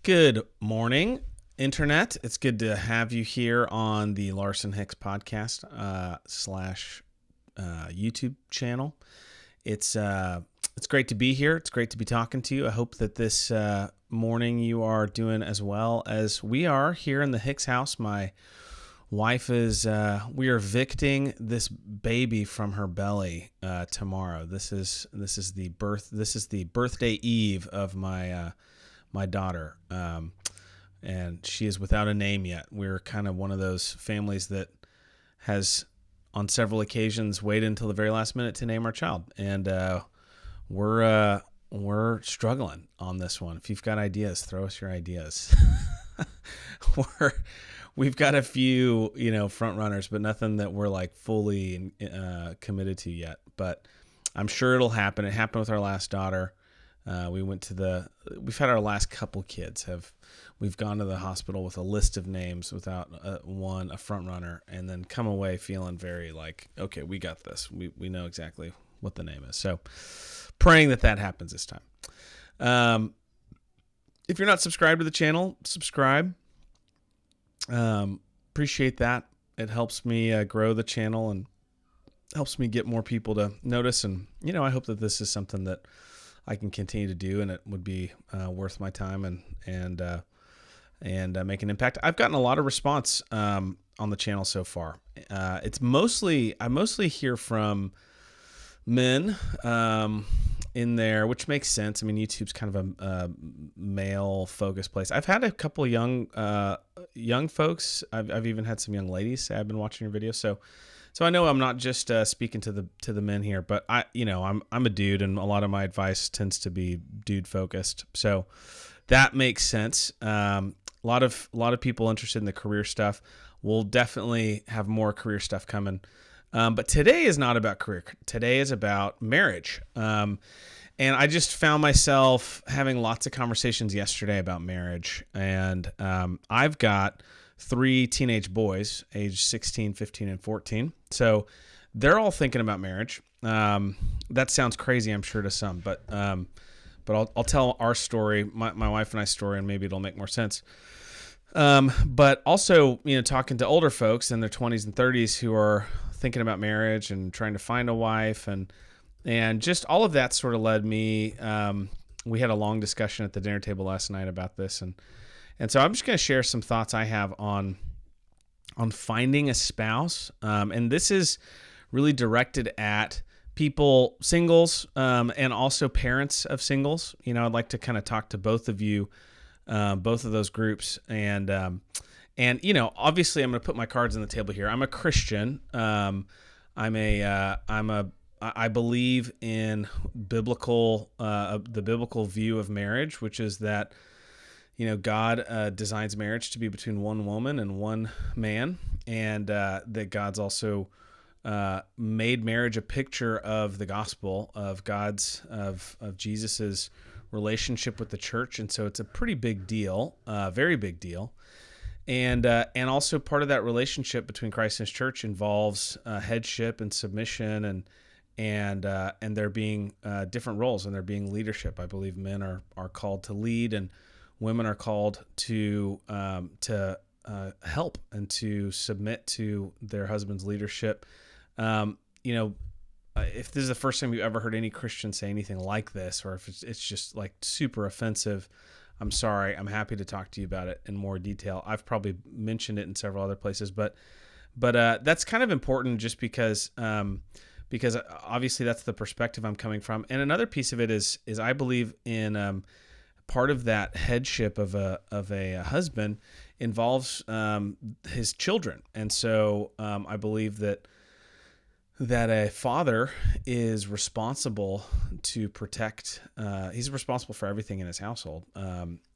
Good morning, Internet. It's good to have you here on the Larson Hicks podcast slash YouTube channel. It's great to be here. It's great to be talking to you. I hope that this morning you are doing as well as we are here in the Hicks house. My wife is we are evicting this baby from her belly tomorrow. This is the birthday eve of my daughter, and she is without a name yet. We're kind of one of those families that has, on several occasions, waited until the very last minute to name our child, and we're struggling on this one. If you've got ideas, throw us your ideas. We've got a few, front runners, but nothing that we're like fully committed to yet. But I'm sure it'll happen. It happened with our last daughter. We've had our last couple kids we've gone to the hospital with a list of names without a front runner, and then come away feeling very like, okay, we got this. We know exactly what the name is. So praying that happens this time. If you're not subscribed to the channel, subscribe. Appreciate that. It helps me grow the channel and helps me get more people to notice. And, I hope that this is something that I can continue to do, and it would be worth my time and make an impact. I've gotten a lot of response on the channel so far. I mostly hear from men in there, which makes sense. I mean, YouTube's kind of a male-focused place. I've had a couple of young folks. I've even had some young ladies say I've been watching your videos. So I know I'm not just speaking to the men here, but I'm a dude, and a lot of my advice tends to be dude focused. So that makes sense. A lot of people interested in the career stuff. We'll definitely have more career stuff coming. But today is not about career. Today is about marriage. And I just found myself having lots of conversations yesterday about marriage. And I've got 3 teenage boys, aged 16, 15, and 14. So they're all thinking about marriage. That sounds crazy, I'm sure, to some. But I'll tell our story, my wife and I's story, and maybe it'll make more sense. But also, talking to older folks in their 20s and 30s who are thinking about marriage and trying to find a wife, and just all of that sort of led me. We had a long discussion at the dinner table last night about this, and so I'm just going to share some thoughts I have on finding a spouse. And this is really directed at people, singles, and also parents of singles. I'd like to kind of talk to both of you, both of those groups. And obviously I'm going to put my cards on the table here. I'm a Christian. I believe in the biblical view of marriage, which is that, God designs marriage to be between one woman and one man, and that God's also made marriage a picture of the gospel of Jesus's relationship with the church, and so it's a pretty big deal, very big deal, and also part of that relationship between Christ and His church involves headship and submission, and there being different roles, and there being leadership. I believe men are called to lead, and women are called to help and to submit to their husband's leadership. If this is the first time you ever heard any Christian say anything like this, or if it's just like super offensive, I'm sorry. I'm happy to talk to you about it in more detail. I've probably mentioned it in several other places, but that's kind of important just because obviously that's the perspective I'm coming from. And another piece of it is I believe in part of that headship of a husband involves his children, and so I believe that a father is responsible to protect. He's responsible for everything in his household.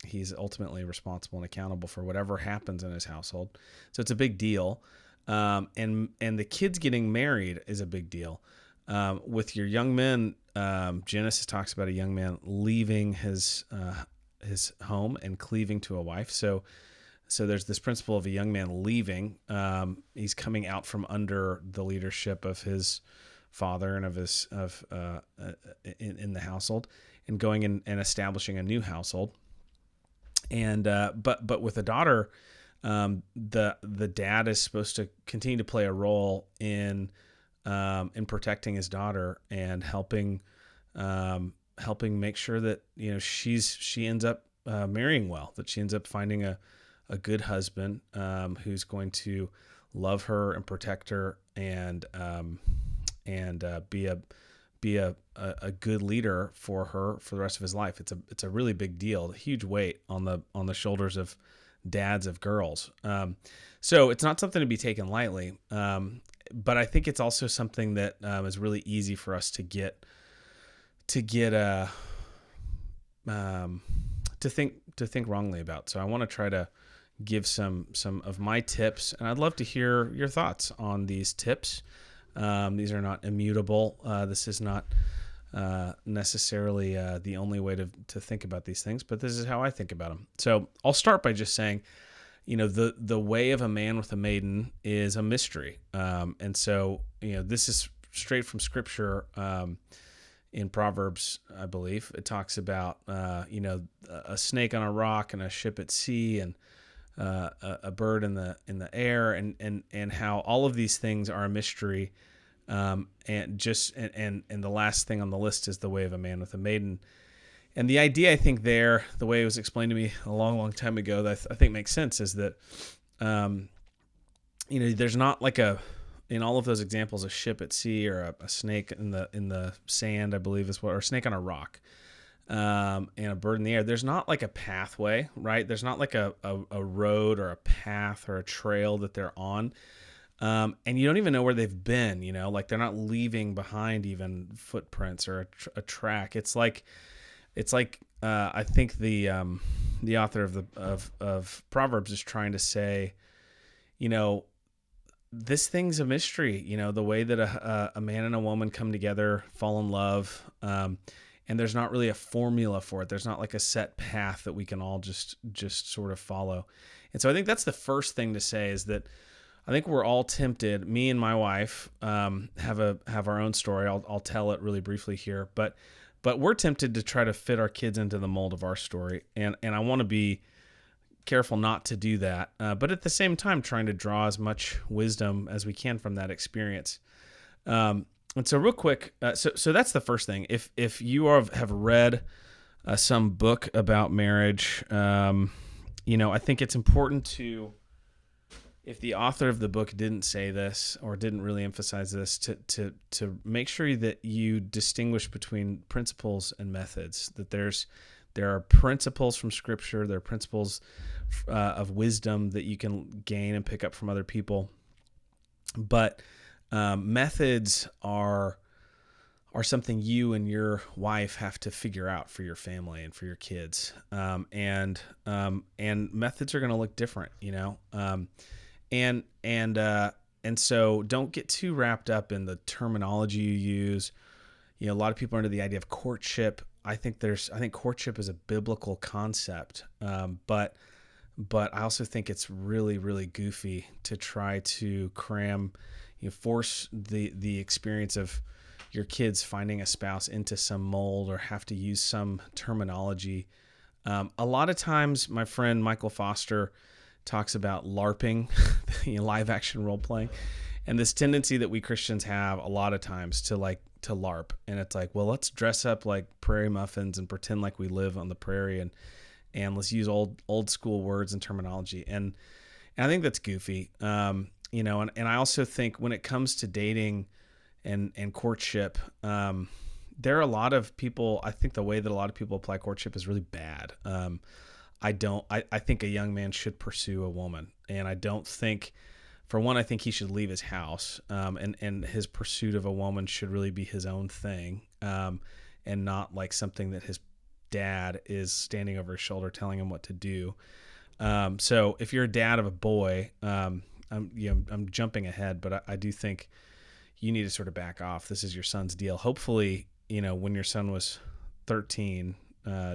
He's ultimately responsible and accountable for whatever happens in his household. So it's a big deal. And the kids getting married is a big deal. With your young men, Genesis talks about a young man leaving his home and cleaving to a wife. So there's this principle of a young man leaving. He's coming out from under the leadership of his father and in the household, and going and establishing a new household. And but with a daughter, the dad is supposed to continue to play a role in protecting his daughter and helping make sure that she ends up marrying well, that she ends up finding a good husband who's going to love her and protect her and be a good leader for her for the rest of his life. It's a really big deal, a huge weight on the shoulders of dads of girls. So it's not something to be taken lightly. But I think it's also something that is really easy for us to get to think wrongly about. So I want to try to give some of my tips, and I'd love to hear your thoughts on these tips. These are not immutable. This is not necessarily the only way to think about these things, but this is how I think about them. So I'll start by just saying, the way of a man with a maiden is a mystery. And so, this is straight from Scripture. In Proverbs, I believe it talks about, a snake on a rock and a ship at sea and a bird in the air, and how all of these things are a mystery. And the last thing on the list is the way of a man with a maiden. And the idea, I think, the way it was explained to me a long, long time ago, that I think makes sense, is that, there's not like in all of those examples, a ship at sea or a snake in the sand, I believe is what, or a snake on a rock, and a bird in the air. There's not like a pathway, right? There's not like a road or a path or a trail that they're on. And you don't even know where they've been, like they're not leaving behind even footprints or a track. It's like I think the author of Proverbs is trying to say, this thing's a mystery. The way that a man and a woman come together, fall in love, and there's not really a formula for it. There's not like a set path that we can all just sort of follow. And so I think that's the first thing to say, is that I think we're all tempted. Me and my wife have our own story. I'll tell it really briefly here, but we're tempted to try to fit our kids into the mold of our story, and I want to be careful not to do that, but at the same time trying to draw as much wisdom as we can from that experience. And so real quick, so that's the first thing. If you have read some book about marriage, I think it's important to, if the author of the book didn't say this or didn't really emphasize this, to make sure that you distinguish between principles and methods, that there are principles from Scripture, there are principles of wisdom that you can gain and pick up from other people, but methods are something you and your wife have to figure out for your family and for your kids, and methods are going to look different, and so don't get too wrapped up in the terminology you use. A lot of people are into the idea of courtship. I think courtship is a biblical concept, but I also think it's really, really goofy to try to force the experience of your kids finding a spouse into some mold or have to use some terminology. A lot of times, my friend Michael Foster talks about LARPing, live action role playing, and this tendency that we Christians have a lot of times to LARP. And it's like, well, let's dress up like prairie muffins and pretend like we live on the prairie, and let's use old school words and terminology. And I think that's goofy. And I also think when it comes to dating and courtship, there are a lot of people, I think the way that a lot of people apply courtship is really bad. I think a young man should pursue a woman, and I don't think, for one, I think he should leave his house, and his pursuit of a woman should really be his own thing, and not like something that his dad is standing over his shoulder telling him what to do. So if you're a dad of a boy, I'm jumping ahead, but I do think you need to sort of back off. This is your son's deal. Hopefully, when your son was 13,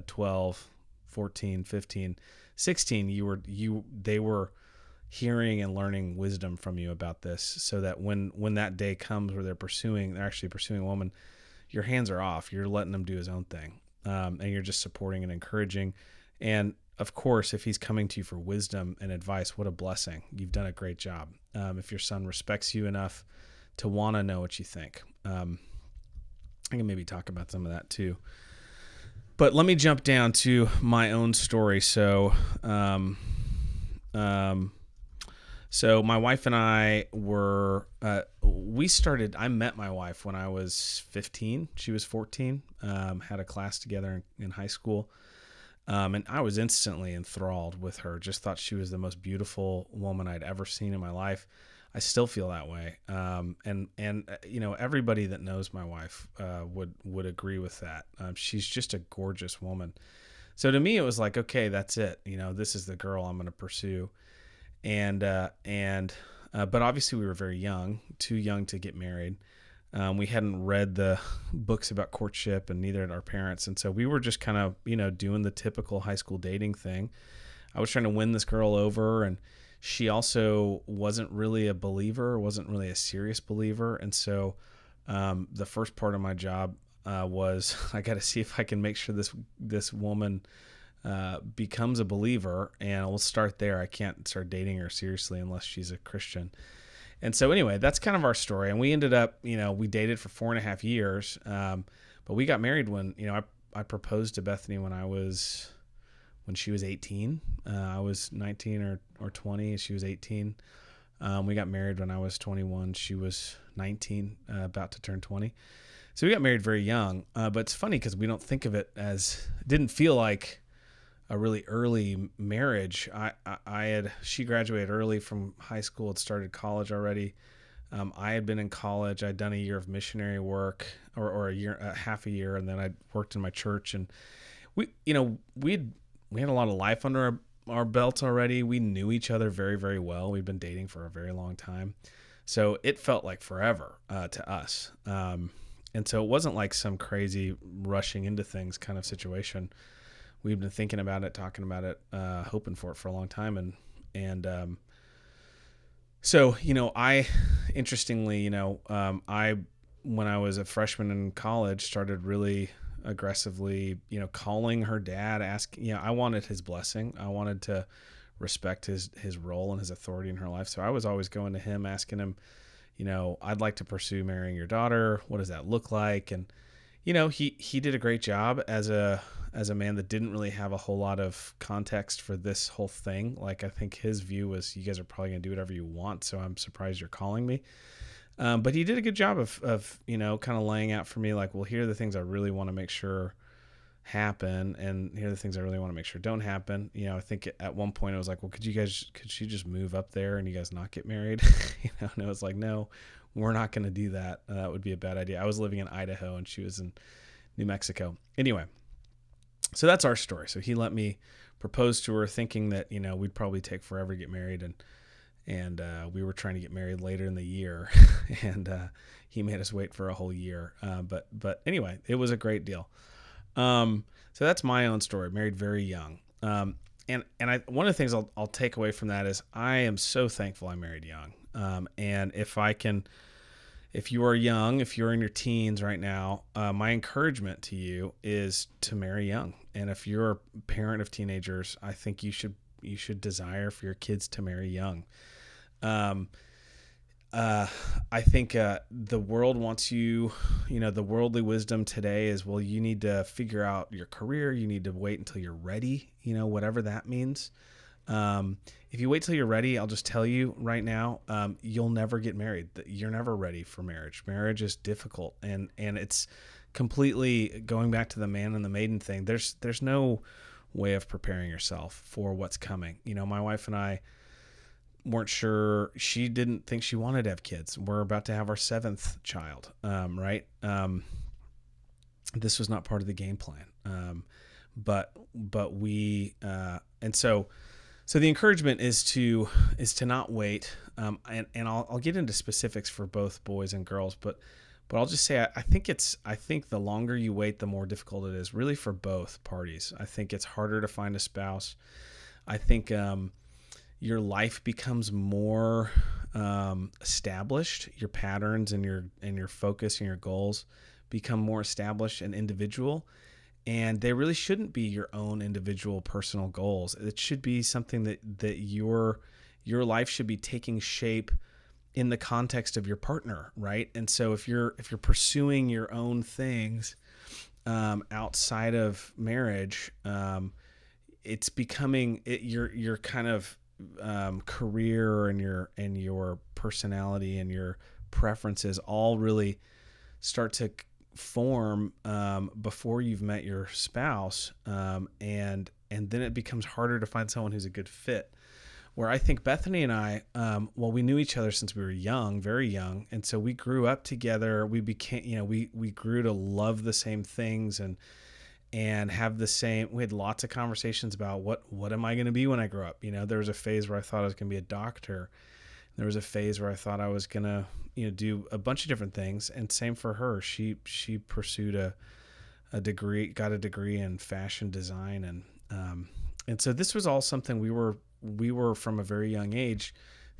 12, 14, 15, 16, they were hearing and learning wisdom from you about this, so that when that day comes where they're actually pursuing a woman, your hands are off. You're letting them do his own thing, and you're just supporting and encouraging. And of course, if he's coming to you for wisdom and advice, what a blessing. You've done a great job. If your son respects you enough to want to know what you think. I can maybe talk about some of that too. But let me jump down to my own story. So my wife and I were, I met my wife when I was 15. She was 14, had a class together in high school. And I was instantly enthralled with her. Just thought she was the most beautiful woman I'd ever seen in my life. I still feel that way. Everybody that knows my wife would agree with that. She's just a gorgeous woman. So to me, it was like, okay, that's it. This is the girl I'm going to pursue. But obviously we were very young, too young to get married. We hadn't read the books about courtship, and neither had our parents. And so we were just kind of, doing the typical high school dating thing. I was trying to win this girl over, and she also wasn't really a believer, wasn't really a serious believer. And so the first part of my job was I got to see if I can make sure this woman becomes a believer, and we'll start there. I can't start dating her seriously unless she's a Christian. And so anyway, that's kind of our story. And we ended up, we dated for 4.5 years. But we got married when, I proposed to Bethany when she was 18. I was 19 or 20. She was 18. We got married when I was 21. She was 19, about to turn 20. So we got married very young. But it's funny because we don't think of it it didn't feel like a really early marriage. She graduated early from high school, had started college already. I had been in college. I'd done a year of missionary work or half a year. And then I worked in my church, and we had a lot of life under our belts already. We knew each other very, very well. We'd been dating for a very long time. So it felt like forever to us. And so it wasn't like some crazy rushing into things kind of situation. We've been thinking about it, talking about it, hoping for it for a long time. So, interestingly, when I was a freshman in college, started really aggressively, calling her dad, asking, I wanted his blessing. I wanted to respect his role and his authority in her life. So I was always going to him, asking him, I'd like to pursue marrying your daughter. What does that look like? And, he did a great job as a man that didn't really have a whole lot of context for this whole thing. Like, I think his view was, you guys are probably going to do whatever you want, so I'm surprised you're calling me. But he did a good job of kind of laying out for me, like, well, here are the things I really want to make sure happen, and here are the things I really want to make sure don't happen. I think at one point it was like, well, could she just move up there and you guys not get married? And it was like, no, we're not going to do that. That would be a bad idea. I was living in Idaho and she was in New Mexico. Anyway, so that's our story. So he let me propose to her, thinking that, we'd probably take forever to get married. And we were trying to get married later in the year, and he made us wait for a whole year. But anyway, it was a great deal. So that's my own story. Married very young. And one of the things I'll take away from that is I am so thankful I married young. And if you are young, if you're in your teens right now, my encouragement to you is to marry young. And if you're a parent of teenagers, I think you should desire for your kids to marry young. I think the world wants you, the worldly wisdom today is, well, you need to figure out your career. You need to wait until you're ready, whatever that means. If you wait till you're ready, I'll just tell you right now, you'll never get married. You're never ready for marriage. Marriage is difficult, and it's completely going back to the man and the maiden thing. There's no way of preparing yourself for what's coming. My wife and I weren't sure. She didn't think she wanted to have kids. We're about to have our 7th child, right? This was not part of the game plan. But we, and so the encouragement is to not wait. And I'll get into specifics for both boys and girls, but I'll just say, I think the longer you wait, the more difficult it is, really, for both parties. I think it's harder to find a spouse. I think, your life becomes more established. Your patterns and your focus and your goals become more established and individual. and they really shouldn't be your own individual personal goals. It should be something that your life should be taking shape in the context of your partner, right? And so if you're pursuing your own things outside of marriage, it's becoming your kind of career and your personality and your preferences all really start to form before you've met your spouse, and then it becomes harder to find someone who's a good fit. Where I think Bethany and I, we knew each other since we were young, very young, and so we grew up together. We became, we grew to love the same things and have the same. We had lots of conversations about what am I going to be when I grow up. There was a phase where I thought I was going to be a doctor. There was a phase where I thought I was going to do a bunch of different things, and same for her. She pursued a degree, got a degree in fashion design, and so this was all something we were from a very young age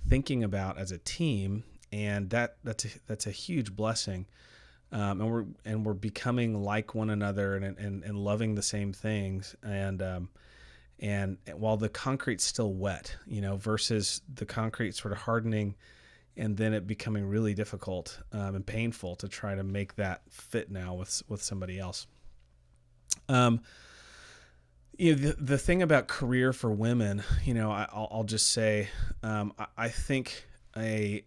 thinking about as a team, and that's a huge blessing. And we're becoming like one another and loving the same things. And while the concrete's still wet, versus the concrete sort of hardening and then it becoming really difficult and painful to try to make that fit now with somebody else. The thing about career for women, I'll just say, I think I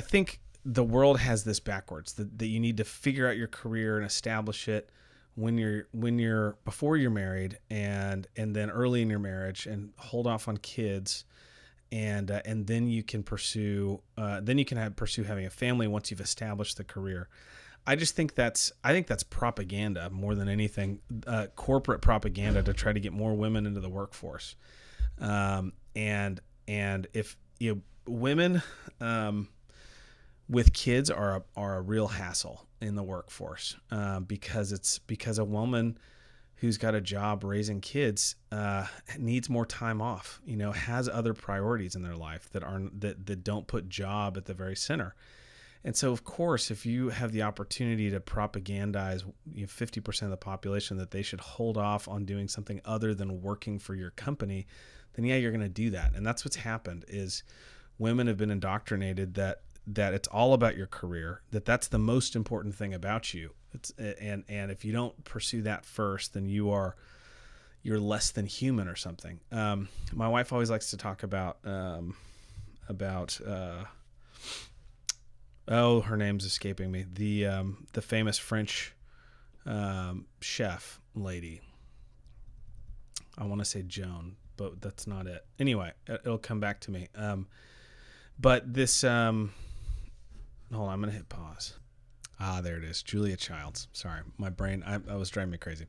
think the world has this backwards, that you need to figure out your career and establish it when you're before you're married and then early in your marriage, and hold off on kids, and then you can pursue having a family once you've established the career. I think that's propaganda more than anything, corporate propaganda to try to get more women into the workforce. And if women with kids are a real hassle in the workforce, because a woman who's got a job raising kids needs more time off, has other priorities in their life that don't put job at the very center. And so, of course, if you have the opportunity to propagandize 50% of the population that they should hold off on doing something other than working for your company, then yeah, you're going to do that. And that's what's happened, is women have been indoctrinated that it's all about your career, that's the most important thing about you. And if you don't pursue that first, then you're less than human or something. My wife always likes to talk about her name's escaping me. The famous French chef lady. I want to say Joan, but that's not it. Anyway, it'll come back to me. But this, hold on, I'm going to hit pause. There it is. Julia Childs. Sorry, my brain, I was driving me crazy.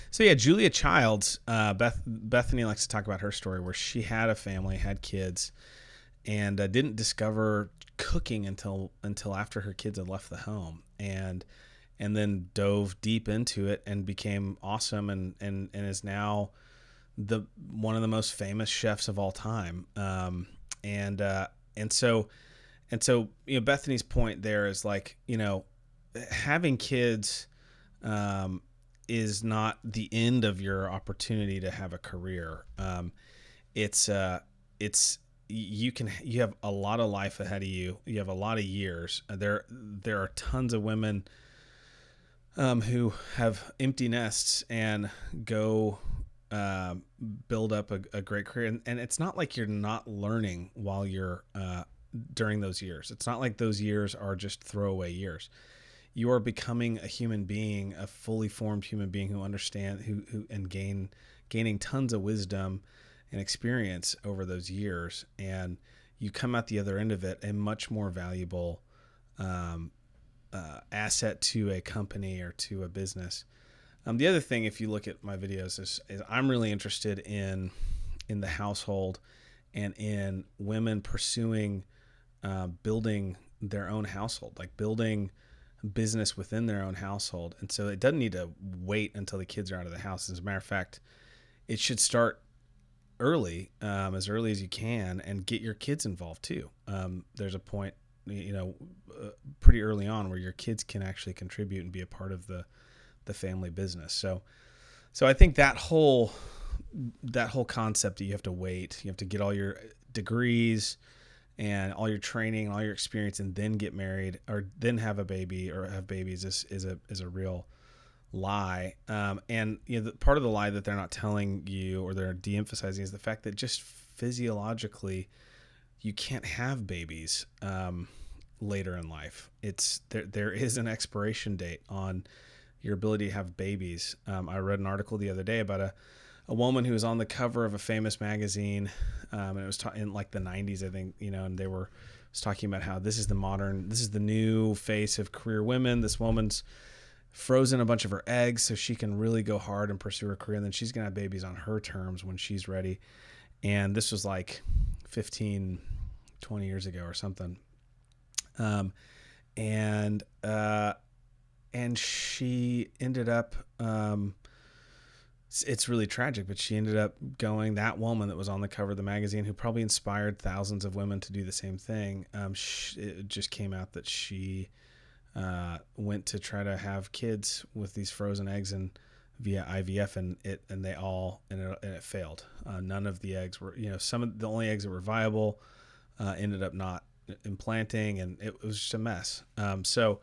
So yeah, Julia Childs, Bethany likes to talk about her story where she had a family, had kids, and didn't discover cooking until after her kids had left the home, and then dove deep into it and became awesome, and is now one of the most famous chefs of all time. And so Bethany's point there is like, having kids is not the end of your opportunity to have a career. You have a lot of life ahead of you. You have a lot of years. There are tons of women who have empty nests and go build up a great career. And it's not like you're not learning while you're during those years. It's not like those years are just throwaway years. You are becoming a human being, a fully formed human being who understands, and gaining tons of wisdom and experience over those years, and you come out the other end of it a much more valuable asset to a company or to a business. The other thing, if you look at my videos, is I'm really interested in the household and in women pursuing building their own household, like building business within their own household. And so it doesn't need to wait until the kids are out of the house. As a matter of fact, it should start early, as early as you can, and get your kids involved too. There's a point, pretty early on where your kids can actually contribute and be a part of the the family business. So I think that whole concept that you have to wait, you have to get all your degrees and all your training and all your experience and then get married or then have a baby or have babies is a real lie. And part of the lie that they're not telling you or they're de-emphasizing is the fact that just physiologically you can't have babies later in life. There is an expiration date on your ability to have babies. I read an article the other day about a woman who was on the cover of a famous magazine, and it was in like the 90s, I think, and they was talking about how this is the new face of career women. This woman's frozen a bunch of her eggs so she can really go hard and pursue her career, and then she's going to have babies on her terms when she's ready. And this was like 15, 20 years ago or something. And she ended up, it's really tragic, but she ended up going, that woman that was on the cover of the magazine, who probably inspired thousands of women to do the same thing. It just came out that she went to try to have kids with these frozen eggs and via IVF, and it failed. None of the eggs were, some of the only eggs that were viable ended up not implanting, and it was just a mess. So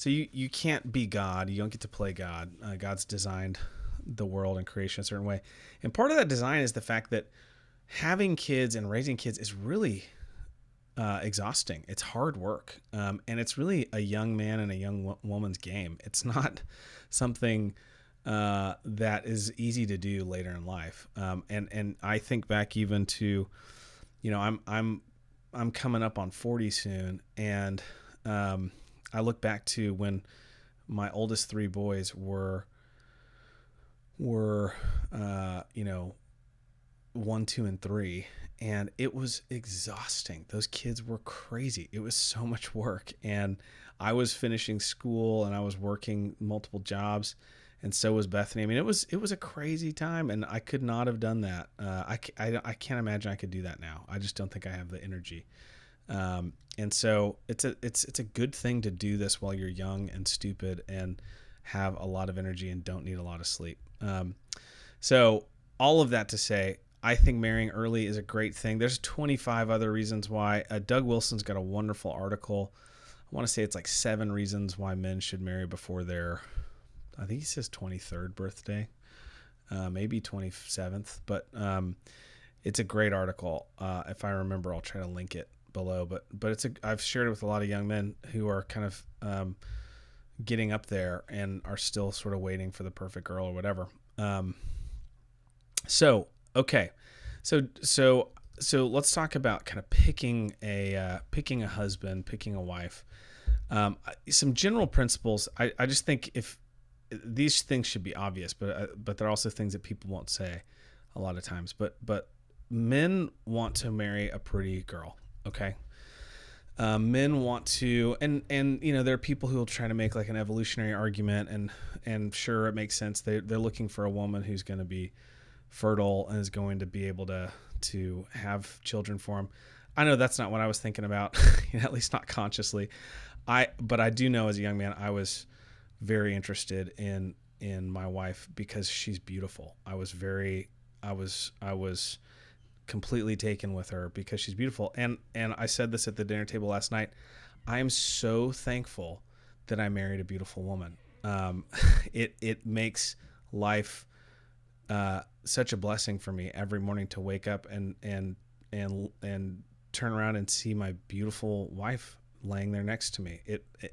you can't be God. You don't get to play God. God's designed the world and creation a certain way. And part of that design is the fact that having kids and raising kids is really exhausting. It's hard work. And it's really a young man and a young woman's game. It's not something that is easy to do later in life. And I think back even to, I'm coming up on 40 soon. And I look back to when my oldest three boys were 1, 2, and 3, and it was exhausting. Those kids were crazy. It was so much work, and I was finishing school and I was working multiple jobs, and so was Bethany. I mean, it was a crazy time, and I could not have done that. I can't imagine I could do that now. I just don't think I have the energy. And so it's a good thing to do this while you're young and stupid and have a lot of energy and don't need a lot of sleep. So all of that to say, I think marrying early is a great thing. There's 25 other reasons why. Doug Wilson's got a wonderful article. I want to say it's like 7 reasons why men should marry before their, I think he says 23rd birthday, maybe 27th, but it's a great article. If I remember, I'll try to link it below, but I've shared it with a lot of young men who are kind of getting up there and are still sort of waiting for the perfect girl or whatever. So let's talk about kind of picking a husband, picking a wife. Some general principles. I just think if these things should be obvious, but there are also things that people won't say a lot of times. But men want to marry a pretty girl. Okay. Men want to, and there are people who will try to make like an evolutionary argument, and sure, it makes sense. They're looking for a woman who's going to be fertile and is going to be able to have children for them. I know that's not what I was thinking about, at least not consciously. But I do know as a young man, I was very interested in my wife because she's beautiful. I was completely taken with her because she's beautiful. And I said this at the dinner table last night. I am so thankful that I married a beautiful woman. It makes life such a blessing for me every morning to wake up and turn around and see my beautiful wife laying there next to me.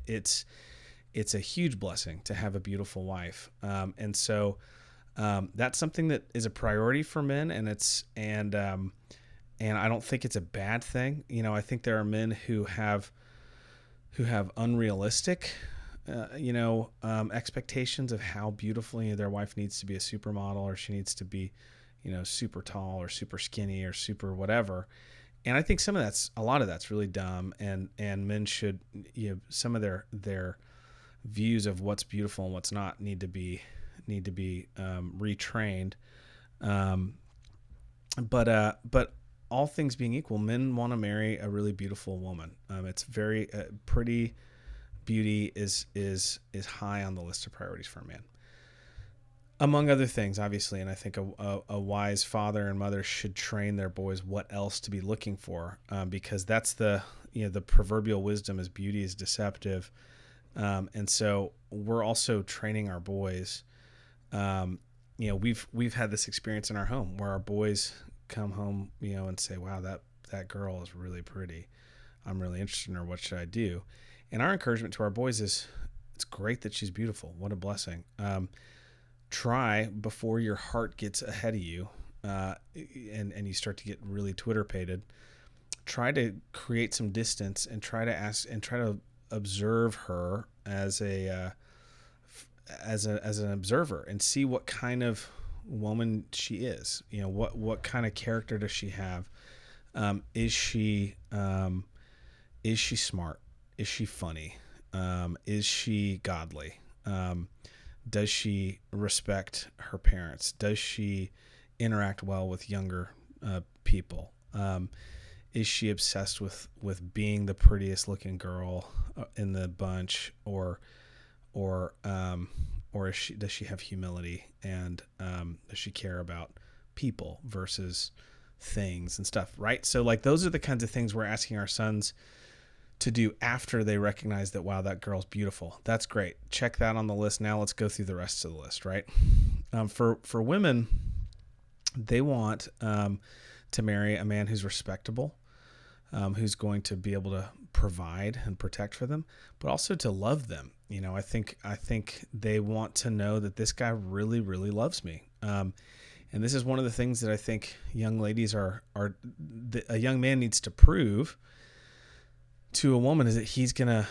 It's a huge blessing to have a beautiful wife. And so that's something that is a priority for men, and I don't think it's a bad thing. I think there are men who have unrealistic, expectations of how beautiful their wife needs to be, a supermodel, or she needs to be, super tall or super skinny or super whatever. And I think a lot of that's really dumb, and men should, some of their views of what's beautiful and what's not need to be retrained. But all things being equal, men want to marry a really beautiful woman. It's very pretty. Beauty is high on the list of priorities for a man. among other things, obviously. And I think a wise father and mother should train their boys what else to be looking for, because that's the proverbial wisdom is beauty is deceptive. And so we're also training our boys. We've had this experience in our home where our boys come home, and say, wow, that girl is really pretty. I'm really interested in her. What should I do? And our encouragement to our boys is, it's great that she's beautiful. What a blessing. Try before your heart gets ahead of you, and you start to get really Twitter-pated. Try to create some distance and try to observe her as an observer and see what kind of woman she is. What kind of character does she have? Is she smart? Is she funny? Is she godly? Does she respect her parents? Does she interact well with younger people? Is she obsessed with being the prettiest looking girl in the bunch, or does she have humility, and does she care about people versus things and stuff, right? So like those are the kinds of things we're asking our sons to do after they recognize that, wow, that girl's beautiful. That's great. Check that on the list. Now let's go through the rest of the list, right? For women, they want to marry a man who's respectable, who's going to be able to provide and protect for them, but also to love them. I think they want to know that this guy really, really loves me. And this is one of the things that I think young ladies a young man needs to prove to a woman, is that he's gonna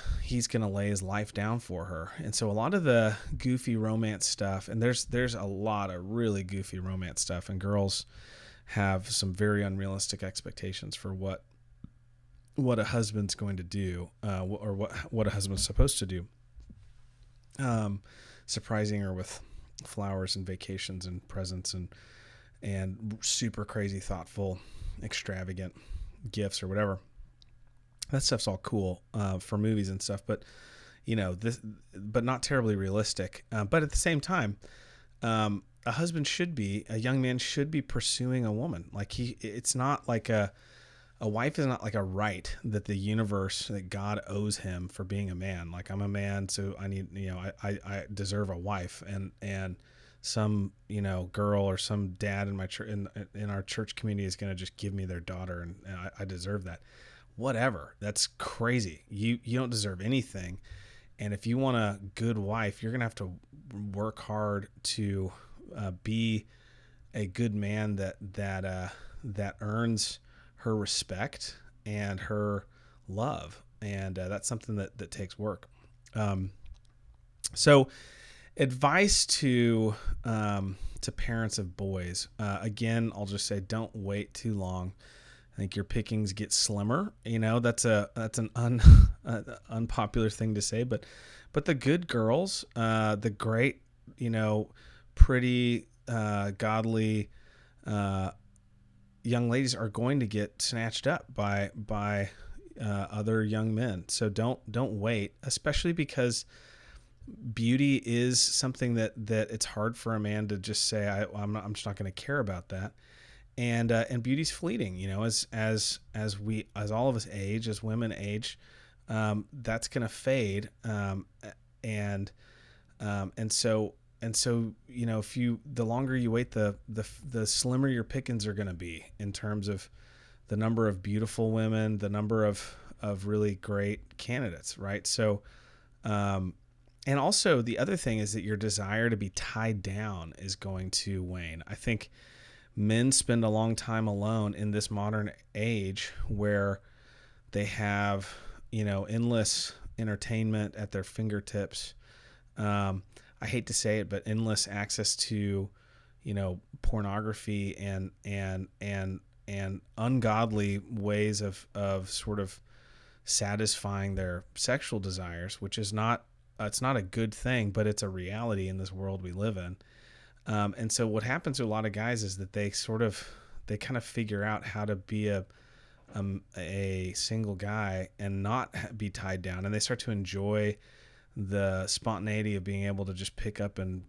lay his life down for her. And so a lot of the goofy romance stuff, and there's a lot of really goofy romance stuff, and girls have some very unrealistic expectations for what a husband's going to do, or what a husband's supposed to do. Surprising her with flowers and vacations and presents and super crazy, thoughtful, extravagant gifts or whatever. That stuff's all cool for movies and stuff, but but not terribly realistic. But at the same time, a young man should be pursuing a woman. Like it's not like a wife is not like a right that that God owes him for being a man. Like, I'm a man, so I need, I deserve a wife, and some, girl or some dad in my church, in our church community, is going to just give me their daughter, and I deserve that. Whatever. That's crazy. You don't deserve anything. And if you want a good wife, you're going to have to work hard to be a good man that earns her respect and her love. And that's something that takes work. So advice to parents of boys, again, I'll just say, don't wait too long. I think your pickings get slimmer. That's an unpopular thing to say, but the good girls, the great, pretty, godly, young ladies are going to get snatched up by other young men. So don't wait, especially because beauty is something that it's hard for a man to just say, I'm just not going to care about that. And beauty's fleeting, as all of us age, as women age, that's going to fade. And so, the longer you wait, the slimmer your pickings are going to be in terms of the number of beautiful women, the number of really great candidates. Right. So, and also the other thing is that your desire to be tied down is going to wane. I think men spend a long time alone in this modern age where they have, endless entertainment at their fingertips. I hate to say it, but endless access to, pornography and ungodly ways of sort of satisfying their sexual desires, which is it's not a good thing, but it's a reality in this world we live in. And so what happens to a lot of guys is that they kind of figure out how to be a single guy and not be tied down. And they start to enjoy the spontaneity of being able to just pick up and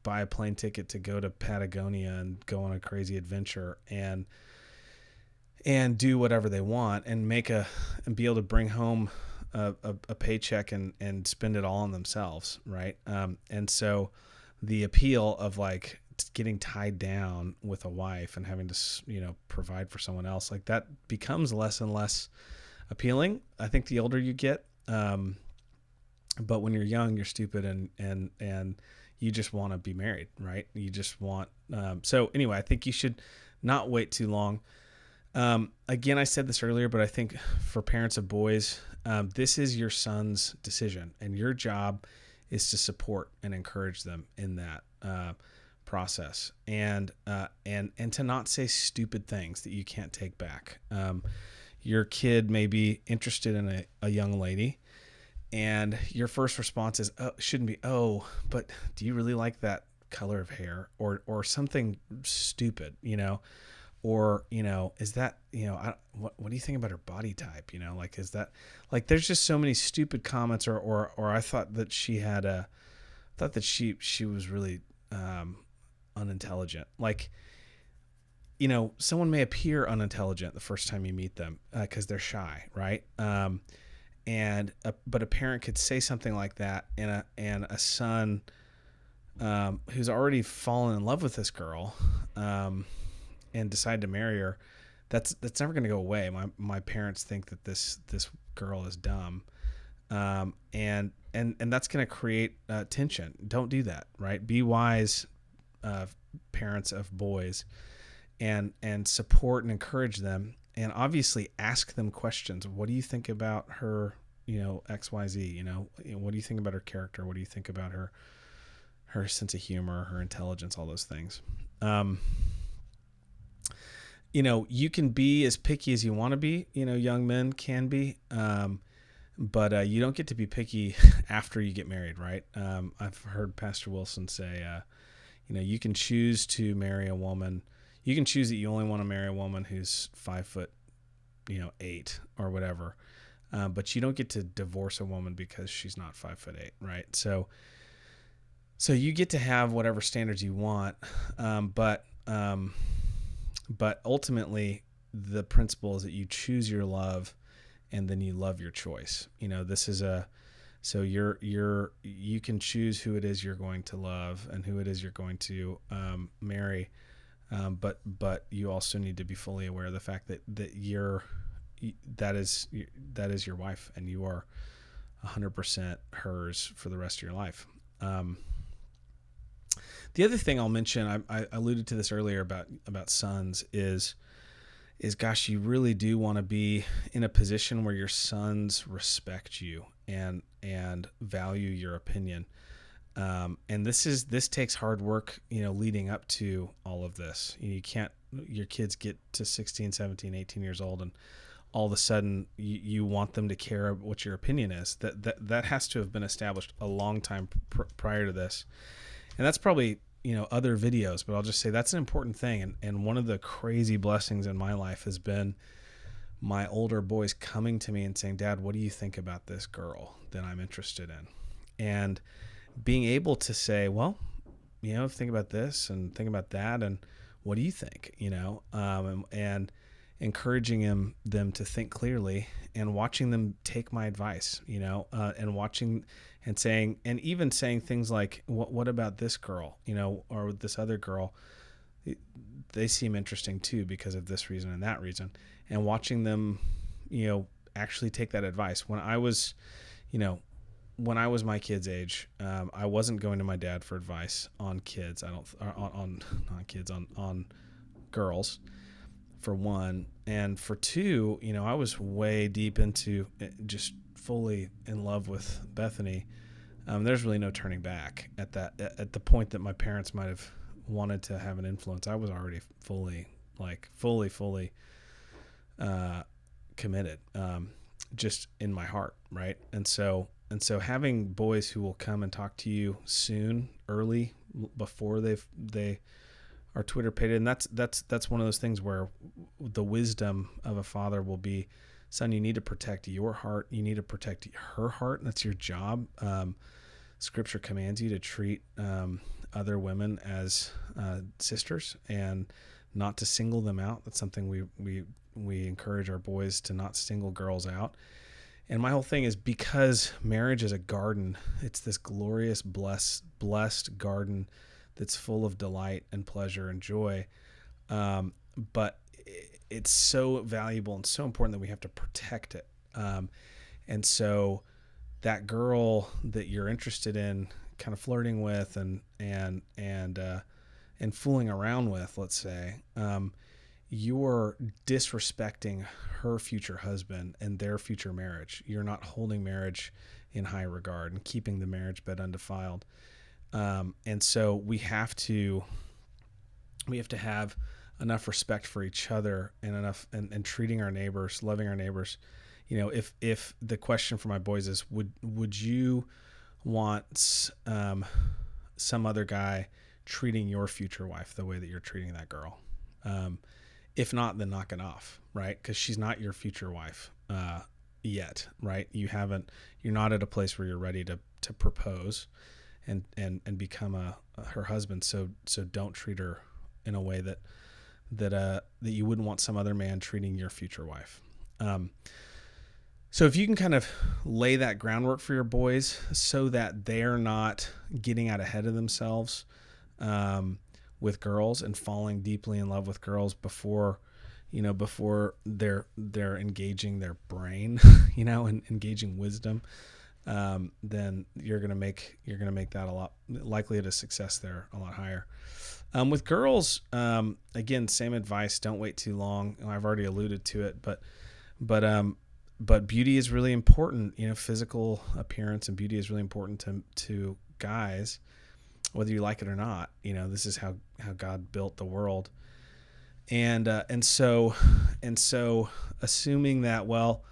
buy a plane ticket to go to Patagonia and go on a crazy adventure and do whatever they want and and be able to bring home a paycheck and spend it all on themselves. Right. And so the appeal of like getting tied down with a wife and having to, provide for someone else, like that becomes less and less appealing, I think, the older you get. But when you're young, you're stupid and you just want to be married, right? You just want, so anyway, I think you should not wait too long. Again, I said this earlier, but I think for parents of boys, this is your son's decision, and your job is to support and encourage them in that, process, and to not say stupid things that you can't take back. Your kid may be interested in a young lady, and your first response is, shouldn't be, but do you really like that color of hair, or something stupid, or, is that, what do you think about her body type? Like, is that, like, there's just so many stupid comments, or I thought that she was really, unintelligent. Like, someone may appear unintelligent the first time you meet them, cause they're shy. Right. But a parent could say something like that, and a son, who's already fallen in love with this girl, and decide to marry her, that's never going to go away. My parents think that this girl is dumb, and that's going to create tension. Don't do that, right? Be wise, parents of boys, and support and encourage them, and obviously ask them questions. What do you think about her, XYZ? What do you think about her character? What do you think about her sense of humor, her intelligence, all those things? You can be as picky as you want to be, young men can be, but you don't get to be picky after you get married, right? I've heard Pastor Wilson say, you can choose to marry a woman. You can choose that you only want to marry a woman who's 5'8" or whatever, but you don't get to divorce a woman because she's not 5'8", right? So you get to have whatever standards you want, but ultimately the principle is that you choose your love, and then you love your choice. This is so you can choose who it is you're going to love and who it is you're going to marry, but you also need to be fully aware of the fact that that is your wife, and you are 100% hers for the rest of your life. The other thing I'll mention, I alluded to this earlier about sons, is gosh, you really do want to be in a position where your sons respect you and value your opinion. And this takes hard work, leading up to all of this. Your kids get to 16, 17, 18 years old, and all of a sudden you want them to care what your opinion is. That has to have been established a long time prior to this. And that's probably, other videos, but I'll just say that's an important thing. And one of the crazy blessings in my life has been my older boys coming to me and saying, Dad, what do you think about this girl that I'm interested in? And being able to say, well, think about this and think about that. And what do you think? And encouraging them to think clearly, and watching them take my advice, and watching and saying, and even saying things like, what about this girl, or this other girl? They seem interesting too because of this reason and that reason. And watching them, actually take that advice. When I was my kid's age, I wasn't going to my dad for advice on kids. On girls, for one. And for two, I was way deep into just fully in love with Bethany. There's really no turning back at the point that my parents might have wanted to have an influence. I was already fully committed, just in my heart. Right. And so having boys who will come and talk to you early, before they are Twitter pated. And that's one of those things where the wisdom of a father will be, son, you need to protect your heart. You need to protect her heart. That's your job. Scripture commands you to treat other women as sisters and not to single them out. That's something we encourage our boys to not single girls out. And my whole thing is, because marriage is a garden, it's this glorious, blessed garden that's full of delight and pleasure and joy. But it's so valuable and so important that we have to protect it. And so that girl that you're interested in kind of flirting with and fooling around with, let's say, you're disrespecting her future husband and their future marriage. You're not holding marriage in high regard and keeping the marriage bed undefiled. And so we have to have enough respect for each other and treating our neighbors, loving our neighbors. You know, if the question for my boys is, would you want some other guy treating your future wife the way that you're treating that girl? If not, then knock it off, right? Because she's not your future wife yet, right? You're not at a place where you're ready to propose and become her husband. So don't treat her in a way that you wouldn't want some other man treating your future wife. So if you can kind of lay that groundwork for your boys so that they're not getting out ahead of themselves with girls and falling deeply in love with girls before they're engaging their brain, and engaging wisdom, then you're gonna make that a lot likelihood of success there a lot higher. With girls, again, same advice: don't wait too long. I've already alluded to it, but beauty is really important. Physical appearance and beauty is really important to guys, whether you like it or not. This is how God built the world. And so assuming that, well,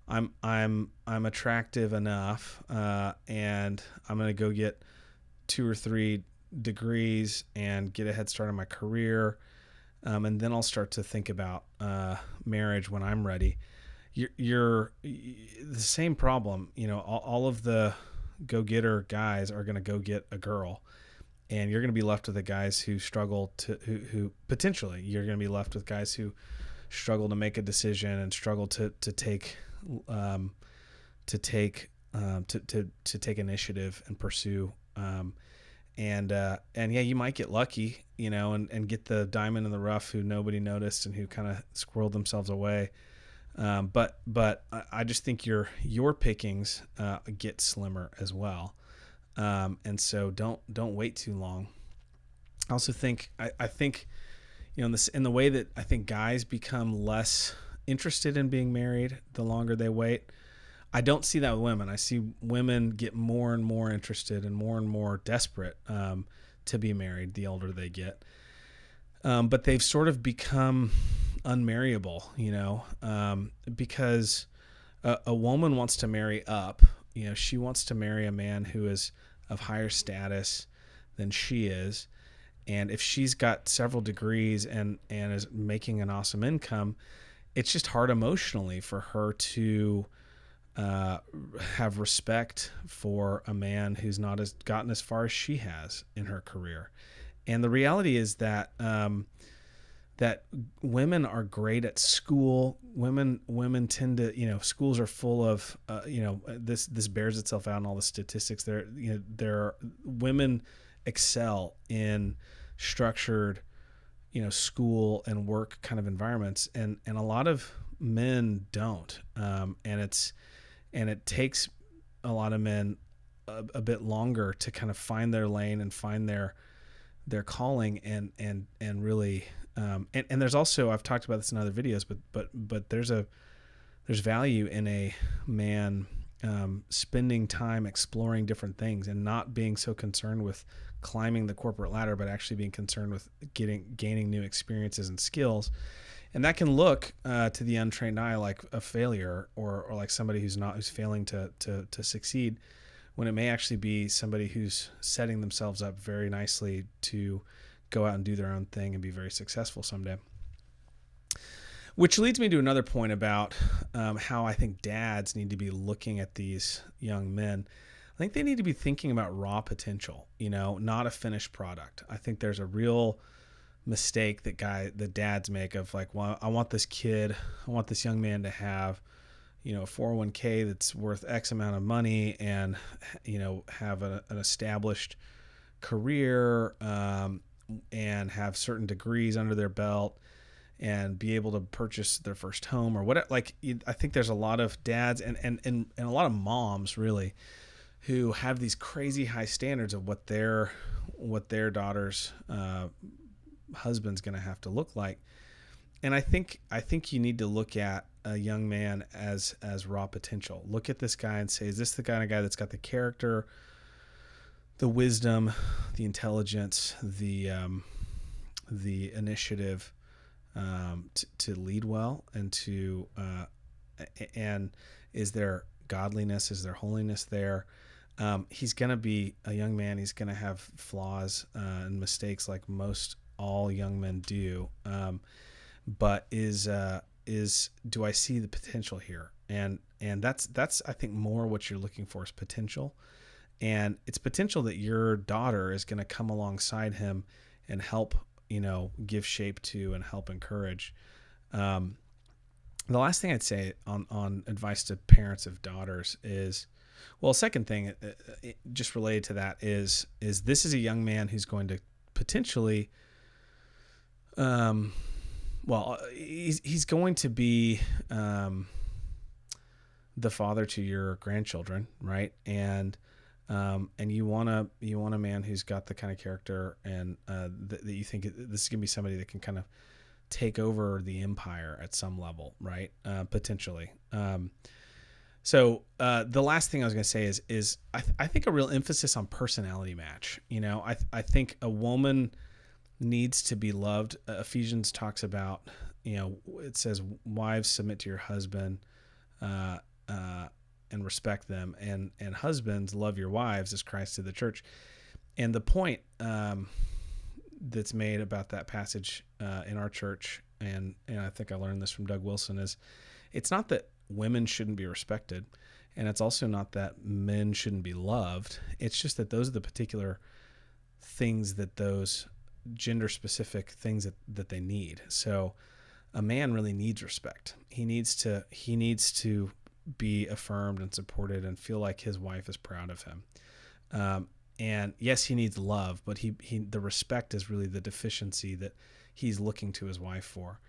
I'm attractive enough, and I'm going to go get 2 or 3 degrees and get a head start on my career. And then I'll start to think about, marriage when I'm ready. You're the same problem. All of the go-getter guys are going to go get a girl, and you're going to be left with the guys who struggle who potentially you're going to be left with guys who struggle to make a decision and struggle to take initiative and pursue. And yeah, you might get lucky, and get the diamond in the rough who nobody noticed and who kind of squirreled themselves away. But I just think your pickings get slimmer as well. And so don't wait too long. I also think I think in the way that I think guys become less interested in being married the longer they wait. I don't see that with women. I see women get more and more interested and more desperate to be married the older they get. But they've sort of become unmarriable, because a woman wants to marry up. She wants to marry a man who is of higher status than she is. And if she's got several degrees and is making an awesome income, it's just hard emotionally for her to have respect for a man who's not gotten as far as she has in her career. And the reality is that that women are great at school. Women tend to, schools are full of, this bears itself out in all the statistics. Women excel in structured, school and work kind of environments, and a lot of men don't. And it takes a lot of men a bit longer to kind of find their lane and find their calling and really. And there's also, I've talked about this in other videos, but there's value in a man spending time exploring different things and not being so concerned with climbing the corporate ladder, but actually being concerned with gaining new experiences and skills. And that can look to the untrained eye like a failure or like somebody who's failing to succeed, when it may actually be somebody who's setting themselves up very nicely to go out and do their own thing and be very successful someday. Which leads me to another point about how I think dads need to be looking at these young men. I think they need to be thinking about raw potential, not a finished product. I think there's a real mistake that the dads make of like, well, I want this young man to have, a 401k that's worth X amount of money and, have an established career, and have certain degrees under their belt and be able to purchase their first home or whatever. Like, I think there's a lot of dads and a lot of moms really who have these crazy high standards of what their daughter's husband's going to have to look like. And I think you need to look at a young man as raw potential. Look at this guy and say, is this the kind of guy that's got the character, the wisdom, the intelligence, the initiative, to lead well, and is there godliness? Is there holiness there? He's going to be a young man. He's going to have flaws and mistakes like all young men do. But do I see the potential here? And that's I think more what you're looking for is potential. And it's potential that your daughter is going to come alongside him and help, give shape to and help encourage. The last thing I'd say on advice to parents of daughters is, well, second thing, just related to that is this is a young man who's going to potentially, he's going to be the father to your grandchildren, right? And you want a man who's got the kind of character and that you think this is going to be somebody that can kind of take over the empire at some level, right? Potentially. So the last thing I was going to say is I think a real emphasis on personality match. I think a woman needs to be loved. Ephesians talks about, it says, wives, submit to your husband and respect them, and husbands, love your wives as Christ to the church. And the point that's made about that passage in our church, and I think I learned this from Doug Wilson, is it's not that women shouldn't be respected, and it's also not that men shouldn't be loved. It's just that those are the particular things that those gender-specific things that they need. So a man really needs respect. He needs to be affirmed and supported and feel like his wife is proud of him. And yes, he needs love, but the respect is really the deficiency that he's looking to his wife for.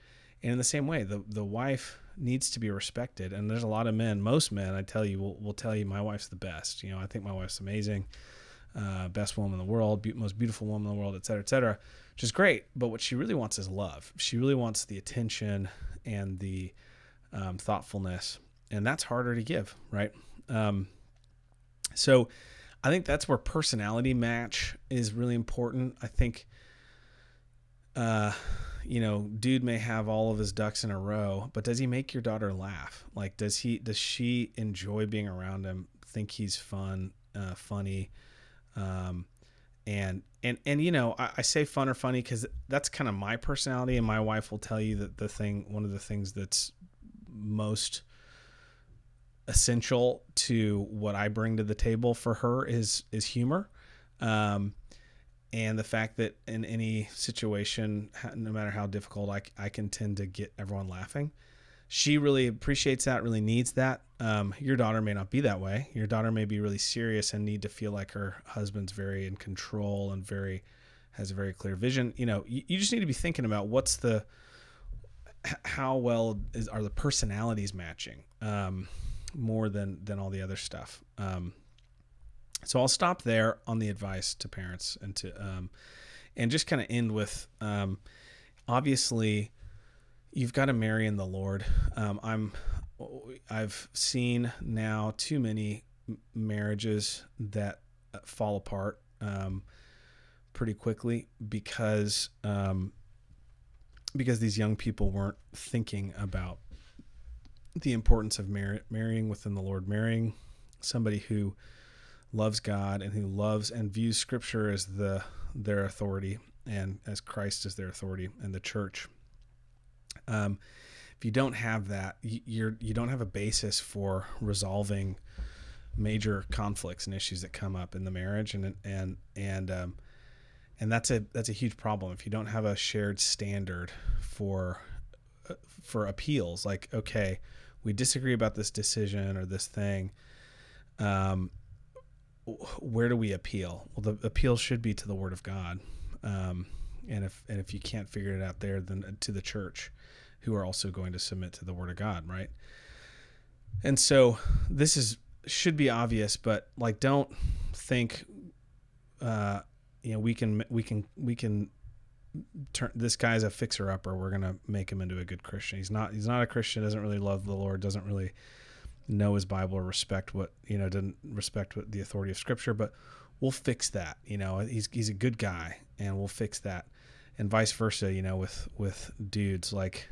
And in the same way, the wife needs to be respected. And there's a lot of men, most men, I tell you, will tell you my wife's the best. I think my wife's amazing, best woman in the world, most beautiful woman in the world, et cetera, which is great. But what she really wants is love. She really wants the attention and the thoughtfulness, and that's harder to give, right? So I think that's where personality match is really important. I think, dude may have all of his ducks in a row, but does he make your daughter laugh? Like, does she enjoy being around him, think he's funny? And I say fun or funny because that's kind of my personality, and my wife will tell you that one of the things that's most essential to what I bring to the table for her is humor. And the fact that in any situation, no matter how difficult, I can tend to get everyone laughing. She really appreciates that, really needs that. Your daughter may not be that way. Your daughter may be really serious and need to feel like her husband's very in control and has a very clear vision. You just need to be thinking about how well are the personalities matching, more than all the other stuff. So I'll stop there on the advice to parents and just kind of end with, obviously you've got to marry in the Lord. I've seen now too many marriages that fall apart pretty quickly because these young people weren't thinking about the importance of marrying within the Lord, marrying somebody who loves God and who loves and views Scripture as their authority and as Christ as their authority and the church. If you don't have that, you don't have a basis for resolving major conflicts and issues that come up in the marriage, and that's a huge problem if you don't have a shared standard for appeals. Like, okay, we disagree about this decision or this thing. Where do we appeal? Well, the appeal should be to the Word of God. And if you can't figure it out there, then to the church, who are also going to submit to the Word of God, right? And so this should be obvious, but like, don't think, we can turn this guy's a fixer upper. We're gonna make him into a good Christian. He's not a Christian. Doesn't really love the Lord. Doesn't really know his Bible or doesn't respect what the authority of Scripture. But we'll fix that. He's a good guy, and we'll fix that. And vice versa. With dudes, like,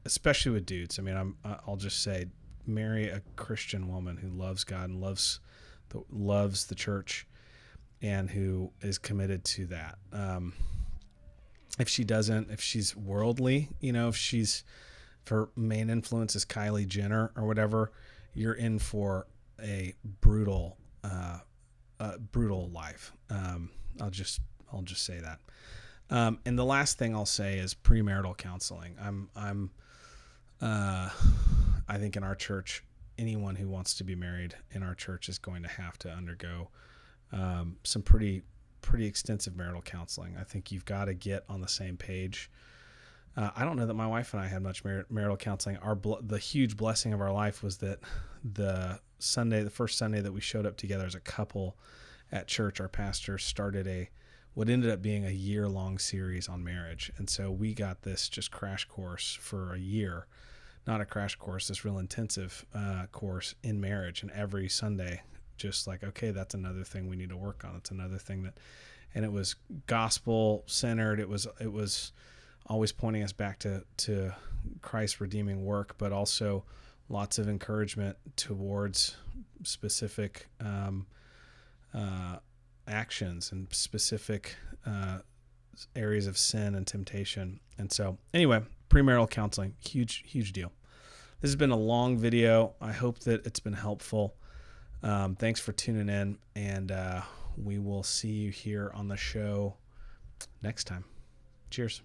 especially with dudes. I mean, I'll just say, marry a Christian woman who loves God and loves the church, and who is committed to that. If she's worldly, if her main influence is Kylie Jenner or whatever, you're in for a brutal life. I'll just say that. And the last thing I'll say is premarital counseling. I think in our church, anyone who wants to be married in our church is going to have to undergo some pretty extensive marital counseling. I think you've got to get on the same page. I don't know that my wife and I had much marital counseling. The huge blessing of our life was that the first Sunday that we showed up together as a couple at church, our pastor started what ended up being a year-long series on marriage. And so we got this just crash course for a year, not a crash course, this real intensive course in marriage. And every Sunday, just like, okay, that's another thing we need to work on. It's another thing and it was gospel centered. It was always pointing us back to Christ's redeeming work, but also lots of encouragement towards specific actions and specific areas of sin and temptation. And so anyway, premarital counseling, huge deal. This has been a long video. I hope that it's been helpful. Thanks for tuning in, and we will see you here on the show next time. Cheers.